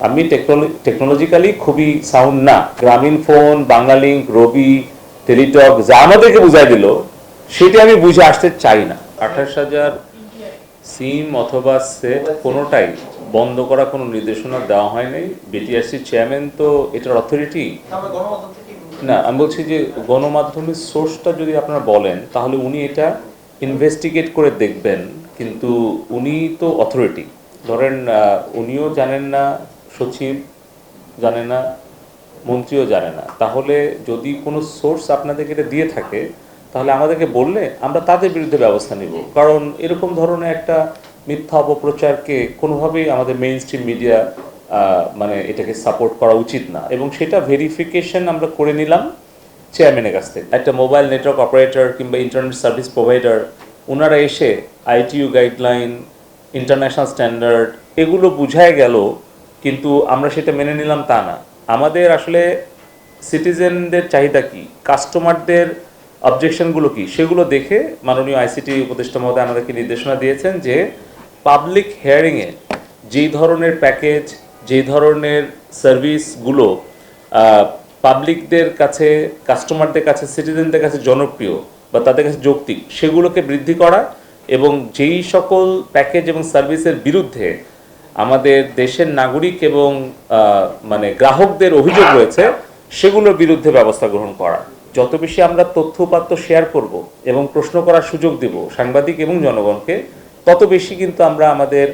আমি টেকনোলজিক্যালি খুবই সাউন্ড না। গ্রামীণ ফোন, বাংলালিংক, রবি, টেলিটক যা আমাদেরকে বুঝাই দিল সেটা আমি বুঝে আসতে চাই না। 28,000 সিম অথবা সেট কোনোটাই বন্ধ করা কোনো নির্দেশনা দেওয়া হয়নি। বিটিআরসি চেয়ারম্যান তো এটার অথরিটি না। আমি বলছি যে গণমাধ্যমের সোর্সটা যদি আপনারা বলেন তাহলে উনি এটা ইনভেস্টিগেট করে দেখবেন, কিন্তু উনি তো অথরিটি। ধরেন উনিও জানেন না, সচিব জানে না, মন্ত্রীও জানে না। তাহলে যদি কোনো সোর্স আপনাদেরকে এটা দিয়ে থাকে তাহলে আমাদেরকে বললে আমরা তাদের বিরুদ্ধে ব্যবস্থা নিব, কারণ এরকম ধরনের একটা মিথ্যা অপপ্রচারকে কোনোভাবেই আমাদের মেইন স্ট্রিম মিডিয়া মানে এটাকে সাপোর্ট করা উচিত না। এবং সেটা ভেরিফিকেশন আমরা করে নিলাম চেয়ারম্যানের কাছ থেকে। একটা মোবাইল নেটওয়ার্ক অপারেটর কিংবা ইন্টারনেট সার্ভিস প্রোভাইডার ওনারা এসে আইটিইউ গাইডলাইন, ইন্টারন্যাশনাল স্ট্যান্ডার্ড এগুলো বুঝায় গেল, কিন্তু আমরা সেটা মেনে নিলাম তা না। আমাদের আসলে সিটিজেনদের চাহিদা কি, কাস্টমারদের অবজেকশনগুলো কি, সেগুলো দেখে মাননীয় আইসিটি উপদেষ্টা মহোদয় আমাদেরকে নির্দেশনা দিয়েছেন যে পাবলিক হিয়ারিংয়ে যেই ধরনের প্যাকেজ, যেই ধরনের সার্ভিসগুলো পাবলিকদের কাছে, কাস্টমারদের কাছে, সিটিজেনদের কাছে জনপ্রিয় বা তাদের কাছে যৌক্তিক, সেগুলোকে বৃদ্ধি করা, এবং যেই সকল প্যাকেজ এবং সার্ভিসের বিরুদ্ধে আমাদের দেশের নাগরিক এবং মানে গ্রাহকদের অভিযোগ রয়েছে সেগুলোর বিরুদ্ধে ব্যবস্থা গ্রহণ করা। যত বেশি আমরা তথ্য উপাত্ত শেয়ার করব এবং প্রশ্ন করার সুযোগ দেব সাংবাদিক এবং জনগণকে, তত বেশি কিন্তু আমরা আমাদের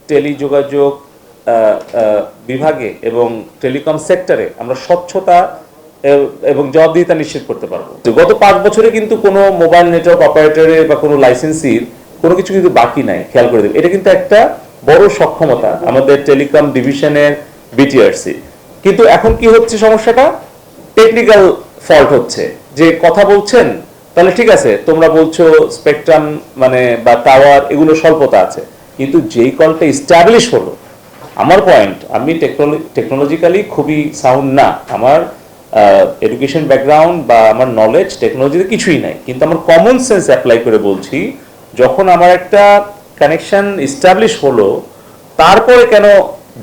টেলিযোগাযোগ বিভাগে এবং টেলিকম সেক্টরে আমরা স্বচ্ছতা এবং জবাবদিহিতা নিশ্চিত করতে পারবো। গত 5 বছরে কিন্তু কোনো মোবাইল নেটওয়ার্ক অপারেটরের বা কোনো লাইসেন্সির কোনো কিছু কিন্তু বাকি নাই, খেয়াল করে দেবে। এটা কিন্তু একটা বড় সক্ষমতা আমাদের টেলিকম ডিভিশনের বিটিআরসি। কিন্তু এখন কি হচ্ছে, সমস্যাটা টেকনিক্যাল ফল্ট হচ্ছে। যে কথা বলছেন তাহলে ঠিক আছে, তোমরা বলছো স্পেকট্রাম মানে বা টাওয়ার এগুলো স্বল্পতা আছে, কিন্তু যেই কলটা ইস্টাবলিশ হলো, আমার পয়েন্ট, আমি টেকনোলজিক্যালি খুবই সাউন্ড না, আমার এডুকেশন ব্যাকগ্রাউন্ড বা আমার নলেজ টেকনোলজিতে কিছুই নাই, কিন্তু আমার কমন সেন্স অ্যাপ্লাই করে বলছি, যখন আমার একটা কানেকশন ইস্টাবলিশ হলো তারপরে কেন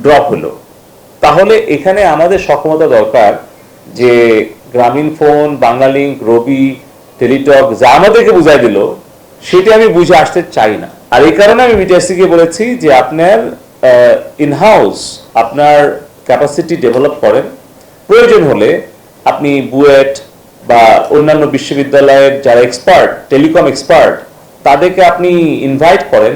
ড্রপ হলো? তাহলে এখানে আমাদের সক্ষমতা দরকার যে গ্রামীণ ফোন, বাংলালিংক, রবি, টেলিটক যা আমাদেরকে বুঝাই দিল সেটা আমি বুঝে আসতে চাই না। আর এই কারণে আমি বিটিআরসিকে বলেছি যে আপনার ইনহাউস আপনার ক্যাপাসিটি ডেভেলপ করেন, প্রয়োজন হলে আপনি বুয়েট বা অন্যান্য বিশ্ববিদ্যালয়ের যারা এক্সপার্ট, টেলিকম এক্সপার্ট, তাদেরকে আপনি ইনভাইট করেন,